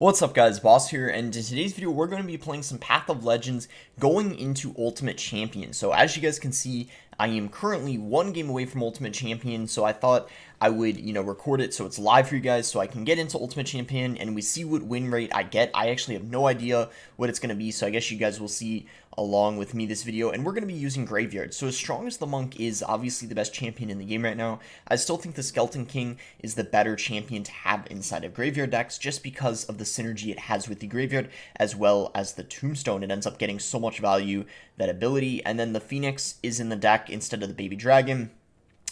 What's up guys, Boss here, and in today's video we're going to be playing some Path of Legends going into Ultimate Champion. So as you guys can see, I am currently one game away from Ultimate Champion, so I thought I would, record it so it's live for you guys so I can get into Ultimate Champion and we see what win rate I get. I actually have no idea what it's going to be, so I guess you guys will see along with me this video, and we're going to be using Graveyard. So as strong as the Monk is obviously the best champion in the game right now, I still think the Skeleton King is the better champion to have inside of Graveyard decks just because of the synergy it has with the Graveyard as well as the Tombstone. It ends up getting so much value, that ability, and then the Phoenix is in the deck instead of the Baby Dragon,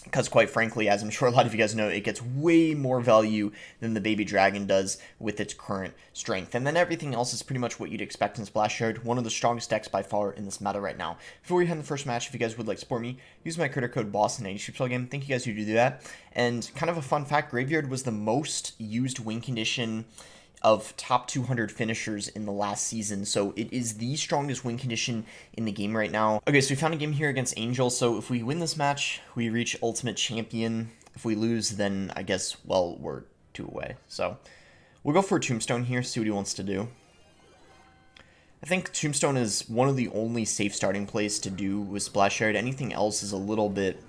because quite frankly, as I'm sure a lot of you guys know, it gets way more value than the Baby Dragon does with its current strength. And then everything else is pretty much what you'd expect in Splash Yard, one of the strongest decks by far in this meta right now. Before we head in the first match, if you guys would like to support me, use my creator code BOSS in any Street game. Thank you guys who do that. And kind of a fun fact, Graveyard was the most used win condition of top 200 finishers in the last season, so it is the strongest win condition in the game right now. Okay, so we found a game here against Angel, so if we win this match, we reach Ultimate Champion. If we lose, then I guess, well, we're 2 away. So we'll go for a Tombstone here, see what he wants to do. I think Tombstone is one of the only safe starting plays to do with Splash Yard. Anything else is a little bit,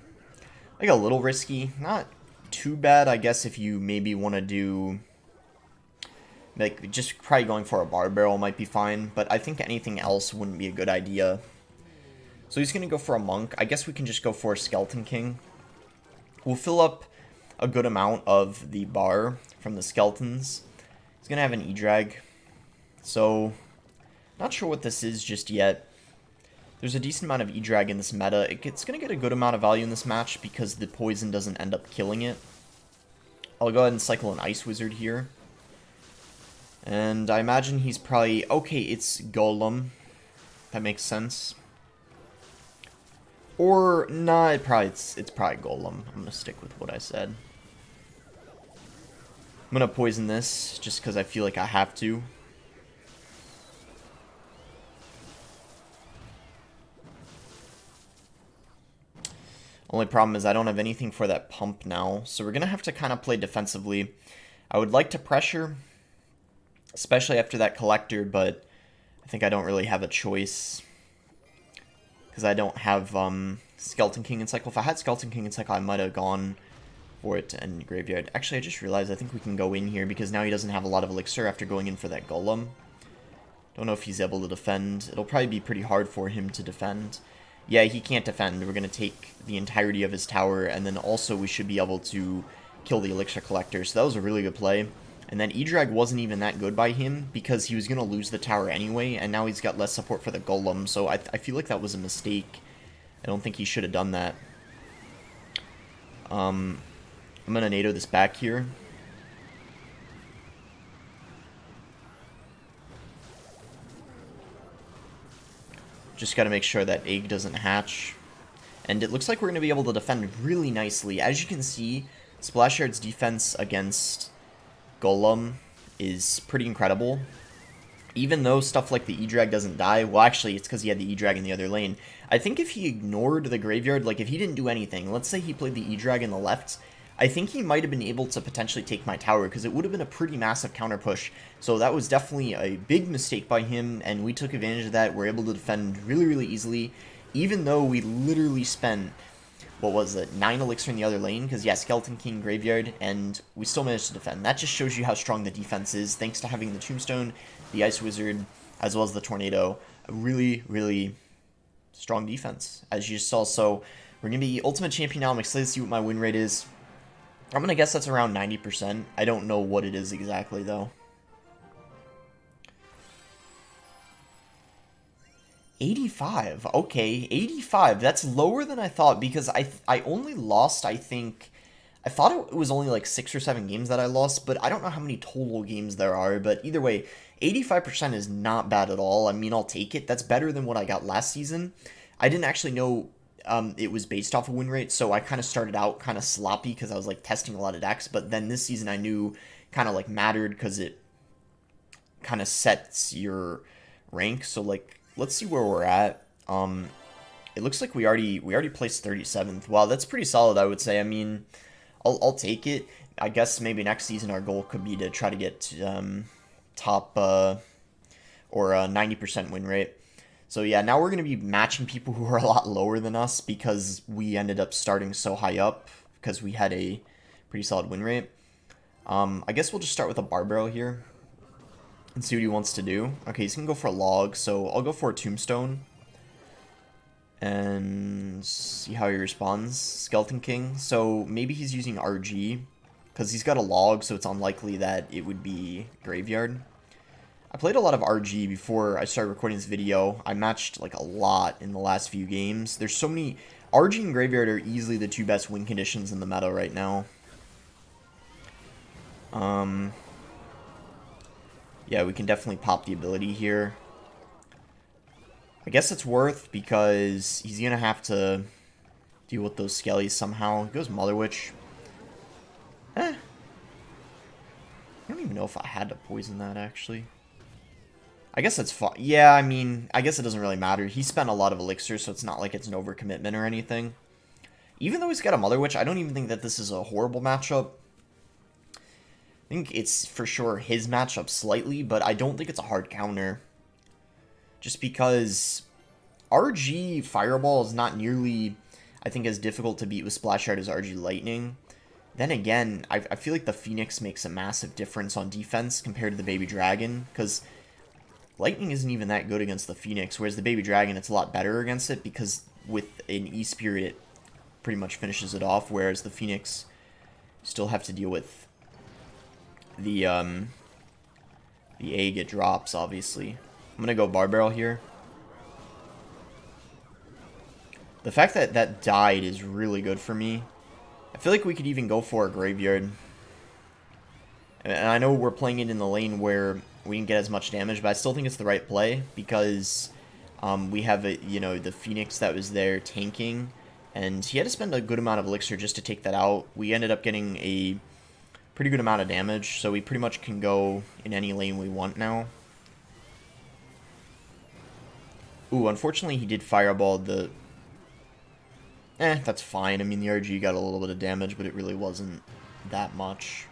like a little risky. Not too bad, I guess, if you maybe want to do, like, just probably going for a bar barrel might be fine, but I think anything else wouldn't be a good idea. So he's going to go for a Monk. I guess we can just go for a Skeleton King. We'll fill up a good amount of the bar from the Skeletons. He's going to have an E-Drag. So, not sure what this is just yet. There's a decent amount of E-Drag in this meta. It's going to get a good amount of value in this match because the poison doesn't end up killing it. I'll go ahead and cycle an Ice Wizard here. And I imagine he's probably, okay, it's Golem. That makes sense. Or, nah, it's probably Golem. I'm gonna stick with what I said. I'm gonna poison this, just because I feel like I have to. Only problem is I don't have anything for that pump now, so we're gonna have to kind of play defensively. I would like to pressure, especially after that collector, but I think I don't really have a choice because I don't have Skeleton King and Cycle. If I had Skeleton King and Cycle, I might have gone for it to end Graveyard. Actually, I just realized I think we can go in here because now he doesn't have a lot of Elixir after going in for that Golem. Don't know if he's able to defend. It'll probably be pretty hard for him to defend. Yeah, he can't defend. We're going to take the entirety of his tower, and then also we should be able to kill the Elixir Collector. So that was a really good play. And then E-Drag wasn't even that good by him because he was going to lose the tower anyway, and now he's got less support for the Golem, so I feel like that was a mistake. I don't think he should have done that. I'm going to NATO this back here. Just got to make sure that egg doesn't hatch. And it looks like we're going to be able to defend really nicely. As you can see, Splash Yard's defense against Golem is pretty incredible. Even though stuff like the E-Drag doesn't die, well, actually, it's because he had the E-Drag in the other lane. I think if he ignored the Graveyard, like if he didn't do anything, let's say he played the E-Drag in the left, I think he might have been able to potentially take my tower because it would have been a pretty massive counter push. So that was definitely a big mistake by him, and we took advantage of that. We're able to defend really, really easily, even though we literally spent, what was it, 9 Elixir in the other lane, because yeah, Skeleton King, Graveyard, and we still managed to defend. That just shows you how strong the defense is, thanks to having the Tombstone, the Ice Wizard, as well as the Tornado. A really, really strong defense, as you just saw. So we're going to be Ultimate Champion now. I'm excited to see what my win rate is. I'm going to guess that's around 90%. I don't know what it is exactly, though. 85. Okay, 85. That's lower than I thought because I only lost, I think, I thought it was only like 6 or 7 games that I lost, but I don't know how many total games there are. But either way, 85% is not bad at all. I mean, I'll take it. That's better than what I got last season. I didn't actually know it was based off of win rate, so I kind of started out kind of sloppy because I was like testing a lot of decks. But then this season I knew kind of like mattered because it kind of sets your rank. So like, let's see where we're at. It looks like we already placed 37th. Wow, that's pretty solid, I would say. I mean, I'll take it. I guess maybe next season our goal could be to try to get to top or 90% win rate. So yeah, now we're going to be matching people who are a lot lower than us because we ended up starting so high up because we had a pretty solid win rate. I guess we'll just start with a bar barrel here and see what he wants to do. Okay, he's going to go for a log, so I'll go for a tombstone and see how he responds. Skeleton King, so maybe he's using RG because he's got a log, so it's unlikely that it would be graveyard. I played a lot of RG before I started recording this video. I matched like a lot in the last few games. There's so many... RG and Graveyard are easily the two best win conditions in the meta right now. Yeah, we can definitely pop the ability here. I guess it's worth because he's going to have to deal with those skellies somehow. He goes Mother Witch. I don't even know if I had to poison that, actually. I guess that's fine. Yeah, I mean, I guess it doesn't really matter. He spent a lot of elixirs, so it's not like it's an overcommitment or anything. Even though he's got a Mother Witch, I don't even think that this is a horrible matchup. I think it's for sure his matchup slightly, but I don't think it's a hard counter. Just because RG Fireball is not nearly, I think, as difficult to beat with Splash Art as RG Lightning. Then again, I feel like the Phoenix makes a massive difference on defense compared to the Baby Dragon, because Lightning isn't even that good against the Phoenix, whereas the Baby Dragon, it's a lot better against it, because with an E-Spirit, it pretty much finishes it off, whereas the Phoenix still have to deal with the egg it drops, obviously. I'm gonna go Bar Barrel here. The fact that that died is really good for me. I feel like we could even go for a Graveyard. And I know we're playing it in the lane where we didn't get as much damage, but I still think it's the right play because we have the Phoenix that was there tanking, and he had to spend a good amount of elixir just to take that out. We ended up getting a pretty good amount of damage, so we pretty much can go in any lane we want now. Ooh, unfortunately he did Fireball the... that's fine. I mean, the RG got a little bit of damage, but it really wasn't that much.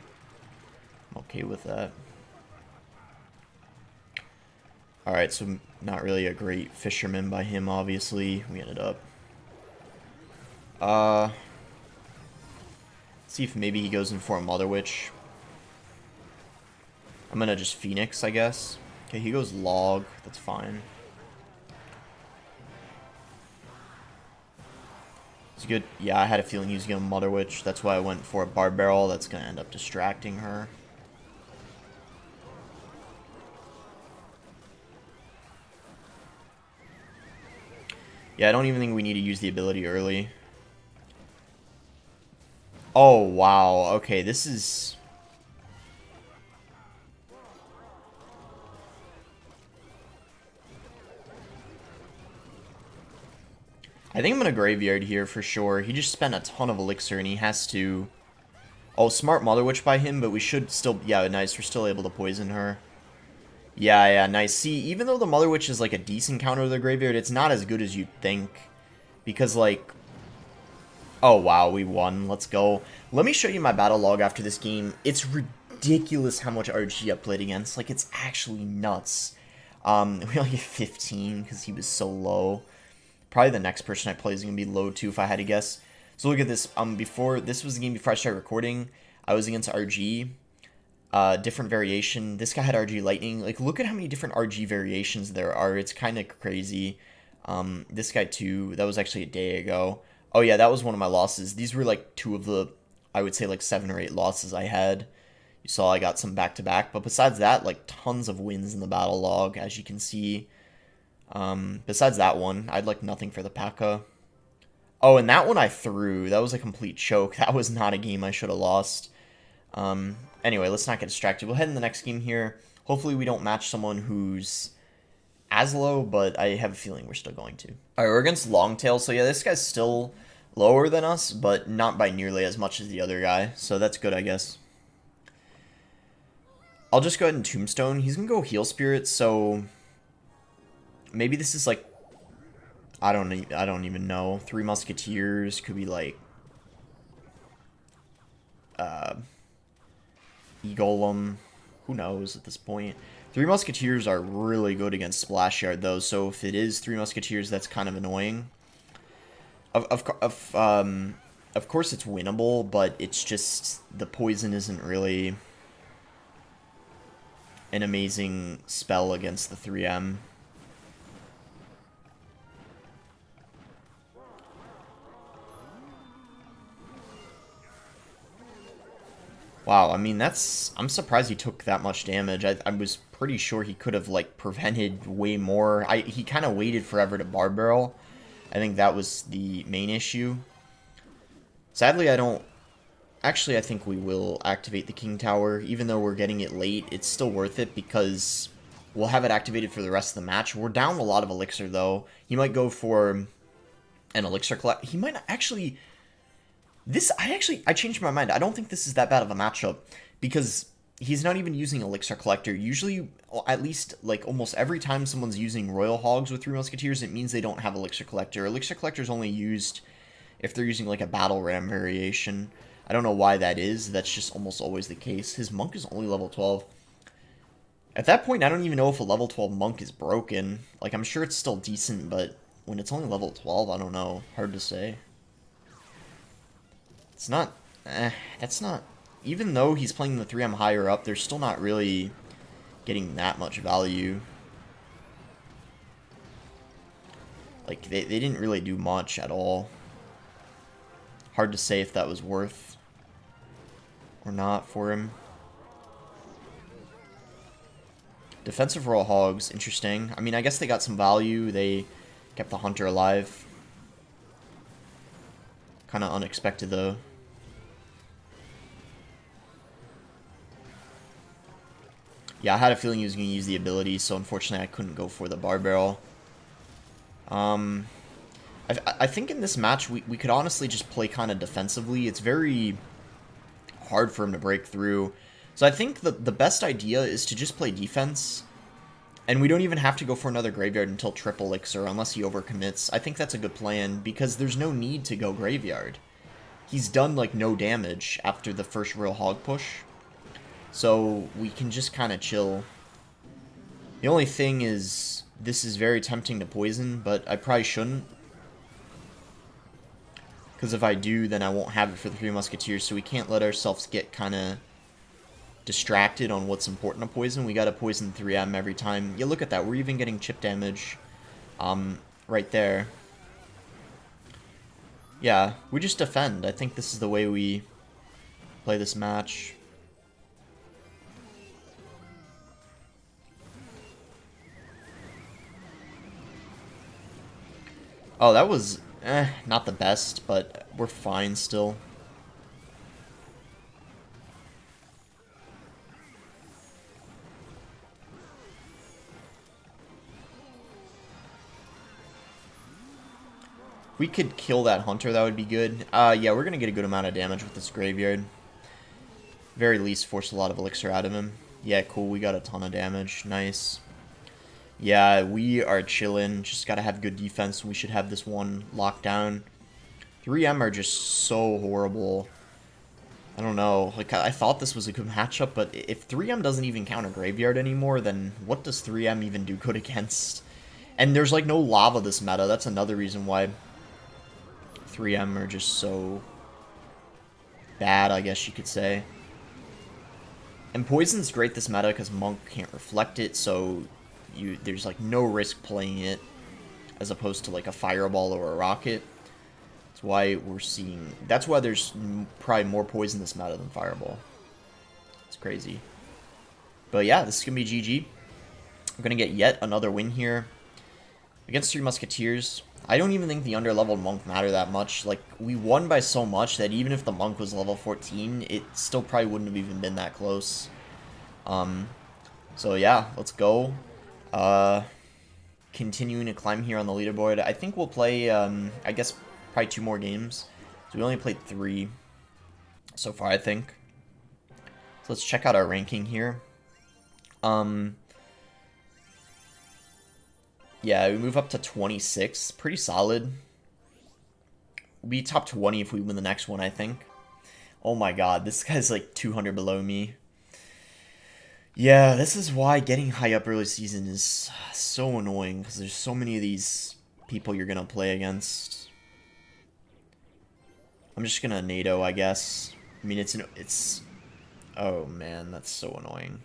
I'm okay with that. Alright, so not really a great fisherman by him, obviously. We ended up... see if maybe he goes in for a Mother Witch. I'm gonna just Phoenix, I guess. Okay, he goes Log. That's fine. It's good. Yeah, I had a feeling he was going to Mother Witch. That's why I went for a Bar Barrel. That's going to end up distracting her. Yeah, I don't even think we need to use the ability early. Oh, wow. Okay, this is... I think I'm going to Graveyard here for sure. He just spent a ton of elixir and he has to... Oh, smart Mother Witch by him, but we should still... Yeah, nice. We're still able to poison her. Yeah, nice. See, even though the Mother Witch is like a decent counter to the Graveyard, it's not as good as you'd think. Because, like... Oh, wow, we won. Let's go. Let me show you my battle log after this game. It's ridiculous how much RG I played against. Like, it's actually nuts. We only get 15 because he was so low. Probably the next person I play is going to be low too, if I had to guess. So look at this. This was the game before I started recording. I was against RG. Different variation. This guy had RG Lightning. Like, look at how many different RG variations there are. It's kind of crazy. This guy too. That was actually a day ago. Oh yeah, that was one of my losses. These were like two of the, I would say like 7 or 8 losses I had. You saw I got some back-to-back. But besides that, like tons of wins in the battle log, as you can see. Besides that one, I'd like nothing for the P.E.K.K.A. Oh, and that one I threw. That was a complete choke. That was not a game I should have lost. Anyway, let's not get distracted. We'll head in the next game here. Hopefully we don't match someone who's as low, but I have a feeling we're still going to. Alright, we're against Longtail. So yeah, this guy's still lower than us, but not by nearly as much as the other guy. So that's good, I guess. I'll just go ahead and Tombstone. He's going to go Heal Spirit, so... Maybe this is like, I don't even know. 3 Musketeers could be like, E-Golem. Who knows at this point? Three Musketeers are really good against Splash Yard, though, so if it is Three Musketeers, that's kind of annoying. Of course it's winnable, but it's just the poison isn't really an amazing spell against the 3M. Wow, I mean, I'm surprised he took that much damage. I was pretty sure he could have, like, prevented way more. He kind of waited forever to bar barrel. I think that was the main issue. Sadly, I don't... Actually, I think we will activate the King Tower. Even though we're getting it late, it's still worth it because we'll have it activated for the rest of the match. We're down a lot of Elixir, though. He might go for an Elixir collect. He might not actually... I changed my mind. I don't think this is that bad of a matchup because he's not even using Elixir Collector. Usually, at least, like, almost every time someone's using Royal Hogs with Three Musketeers, it means they don't have Elixir Collector. Elixir Collector is only used if they're using, like, a Battle Ram variation. I don't know why that is. That's just almost always the case. His Monk is only level 12. At that point, I don't even know if a level 12 Monk is broken. Like, I'm sure it's still decent, but when it's only level 12, I don't know. Hard to say. It's not... that's not... Even though he's playing the 3M higher up, they're still not really getting that much value. Like, they didn't really do much at all. Hard to say if that was worth or not for him. Defensive Royal Hogs, interesting. I mean, I guess they got some value. They kept the Hunter alive. Kind of unexpected, though. Yeah, I had a feeling he was going to use the ability, so unfortunately I couldn't go for the bar barrel. I think in this match we could honestly just play kind of defensively. It's very hard for him to break through. So I think the best idea is to just play defense. And we don't even have to go for another graveyard until triple elixir unless he overcommits. I think that's a good plan because there's no need to go graveyard. He's done like no damage after the first Royal Hog push. So we can just kind of chill. The only thing is this is very tempting to poison, but I probably shouldn't. Because if I do, then I won't have it for the Three Musketeers, so we can't let ourselves get kind of distracted on what's important to poison. We gotta poison 3M every time. Yeah, look at that. We're even getting chip damage right there. Yeah, we just defend. I think this is the way we play this match. Oh, that was not the best, but we're fine still. We could kill that Hunter, that would be good. Yeah, we're gonna get a good amount of damage with this Graveyard. Very least force a lot of elixir out of him. Yeah, cool, we got a ton of damage. Nice. Yeah, we are chilling. Just gotta have good defense. We should have this one locked down. 3M are just so horrible. I don't know. Like, I thought this was a good matchup, but if 3M doesn't even counter Graveyard anymore, then what does 3M even do good against? And there's, like, no lava this meta. That's another reason why 3M are just so bad, I guess you could say. And Poison's great this meta because Monk can't reflect it, so there's like no risk playing it as opposed to like a Fireball or a Rocket. That's why we're seeing... That's why there's probably more Poison this meta than Fireball. It's crazy. But yeah, this is going to be GG. We're going to get yet another win here against Three Musketeers. I don't even think the underleveled Monk matter that much. Like, we won by so much that even if the Monk was level 14, it still probably wouldn't have even been that close. So yeah, let's go. Continuing to climb here on the leaderboard. I think we'll play, I guess, probably 2 more games. So we only played 3 so far, I think. So let's check out our ranking here. Yeah, we move up to 26. Pretty solid. We'll be top 20 if we win the next one, I think. Oh my god, this guy's like 200 below me. Yeah, this is why getting high up early season is so annoying, because there's so many of these people you're going to play against. I'm just going to NATO, I guess. I mean, it's... Oh, man, that's so annoying.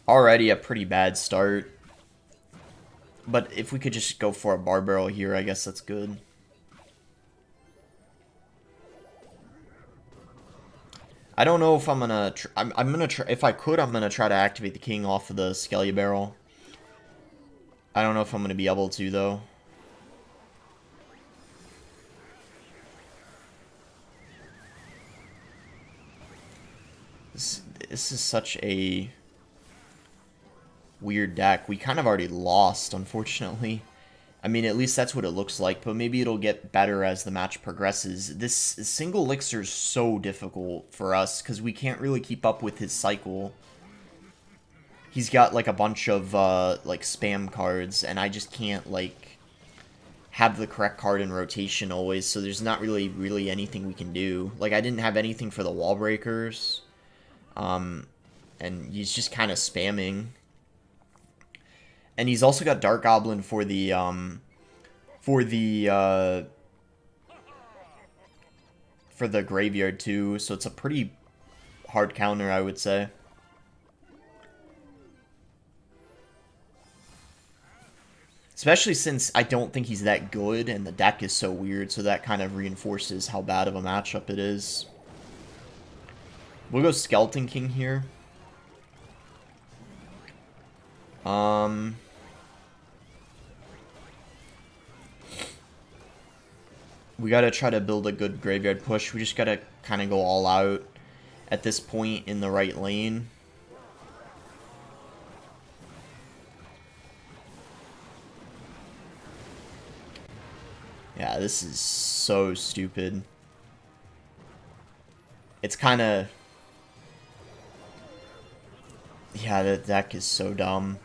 Already a pretty bad start. But if we could just go for a bar barrel here, I guess that's good. I don't know if I'm gonna... I'm gonna try... If I could, I'm gonna try to activate the king off of the Skelly barrel. I don't know if I'm gonna be able to, though. This is such a weird deck. We kind of already lost, unfortunately. I mean, at least that's what it looks like, but maybe it'll get better as the match progresses. This single elixir is so difficult for us, because we can't really keep up with his cycle. He's got, like, a bunch of, like, spam cards, and I just can't, like, have the correct card in rotation always, so there's not really anything we can do. Like, I didn't have anything for the wall breakers. And he's just kind of spamming. And he's also got Dark Goblin for the graveyard too, so it's a pretty hard counter, I would say. Especially since I don't think he's that good, and the deck is so weird, so that kind of reinforces how bad of a matchup it is. We'll go Skeleton King here. We gotta try to build a good graveyard push. We just gotta kind of go all out at this point in the right lane. Yeah, this is so stupid. It's kind of... Yeah, that deck is so dumb.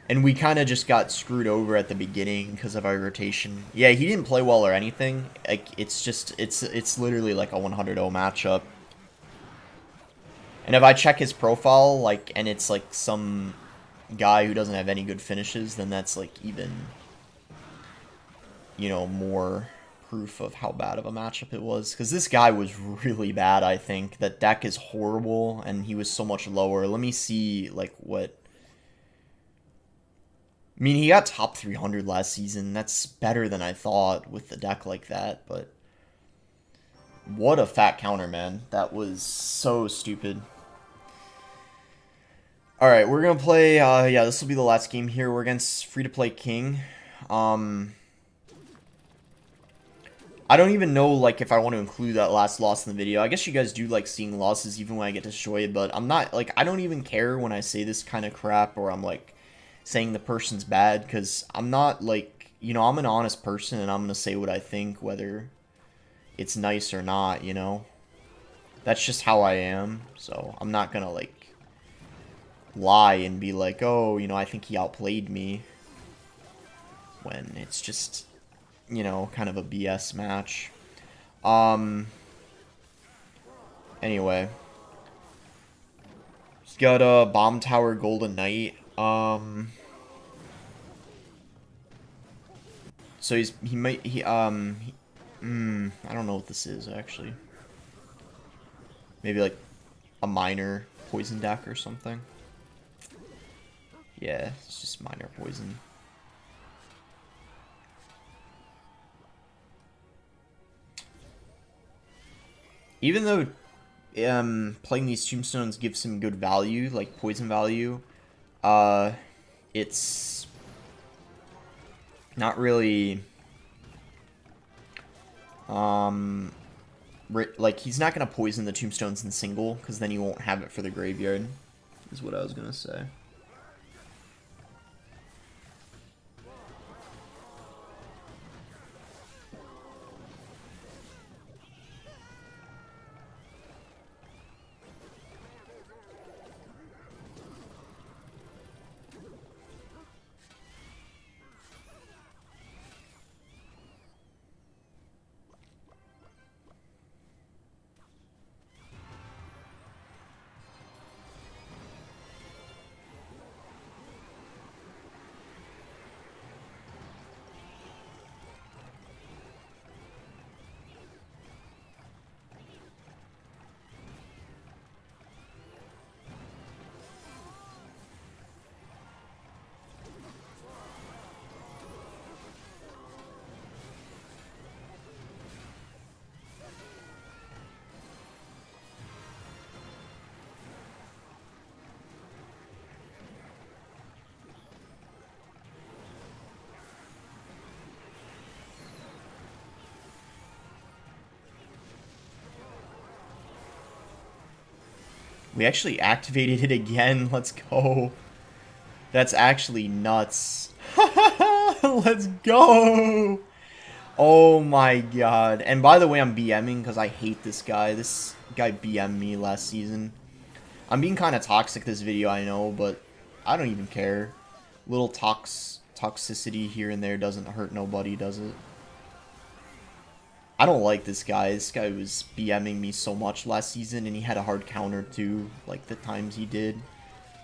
And we kind of just got screwed over at the beginning because of our rotation. Yeah, he didn't play well or anything. Like, it's just, it's literally like a 100-0 matchup. And if I check his profile, like, and it's like some guy who doesn't have any good finishes, then that's like even, you know, more proof of how bad of a matchup it was. Because this guy was really bad, I think. That deck is horrible, and he was so much lower. Let me see, like, what... I mean, he got top 300 last season. That's better than I thought with the deck like that, but... What a fat counter, man. That was so stupid. Alright, we're gonna play, yeah, this will be the last game here. We're against Free-to-Play King. I don't even know, like, if I want to include that last loss in the video. I guess you guys do like seeing losses even when I get destroyed, but I'm not, like, I don't even care when I say this kind of crap or I'm, like, saying the person's bad, because I'm not, like, you know, I'm an honest person and I'm gonna say what I think, whether it's nice or not, you know? That's just how I am, so I'm not gonna, like, lie and be like, oh, you know, I think he outplayed me, when it's just... you know, kind of a BS match. Anyway. He's got a Bomb Tower Golden Knight. So I don't know what this is, actually. Maybe, like, a minor poison deck or something. Yeah, it's just minor poison. Even though playing these tombstones gives some good value, like poison value, it's not really like, he's not gonna poison the tombstones in single, because then you won't have it for the graveyard, is what I was gonna say. We actually activated it again. Let's go. That's actually nuts. Let's go. Oh my god. And by the way, I'm BMing because I hate this guy. This guy BM'd me last season. I'm being kind of toxic this video, I know, but I don't even care. Little toxicity here and there doesn't hurt nobody, does it? I don't like this guy. This guy was BMing me so much last season, and he had a hard counter too, like the times he did.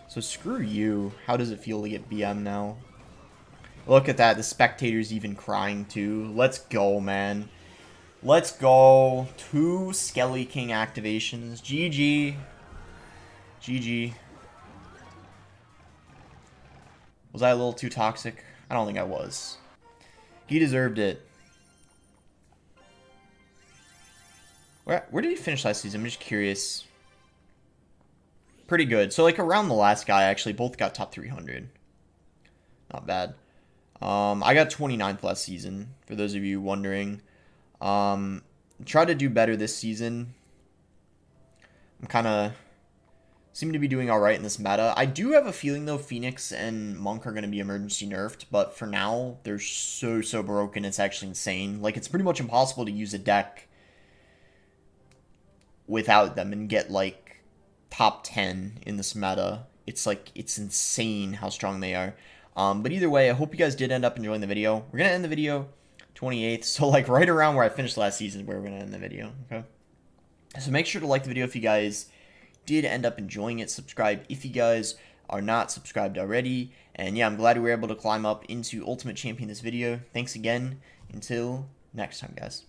So screw you. How does it feel to get BM now? Look at that. The spectator's even crying too. Let's go, man. Let's go. 2 Skelly King activations. GG. GG. Was I a little too toxic? I don't think I was. He deserved it. Where did he finish last season? I'm just curious. Pretty good. So, like, around the last guy, actually, both got top 300. Not bad. I got 29th last season, for those of you wondering. Try to do better this season. I'm kind of... seem to be doing alright in this meta. I do have a feeling, though, Phoenix and Monk are going to be emergency nerfed. But for now, they're so broken. It's actually insane. Like, it's pretty much impossible to use a deck without them and get like top 10 in this meta. It's like, it's insane how strong they are. But either way, I hope you guys did end up enjoying the video. We're gonna end the video 28th, so like right around where I finished last season where we're gonna end the video. Okay, so make sure to like the video if you guys did end up enjoying it. Subscribe if you guys are not subscribed already. And yeah, I'm glad we were able to climb up into Ultimate Champion this video. Thanks again. Until next time, guys.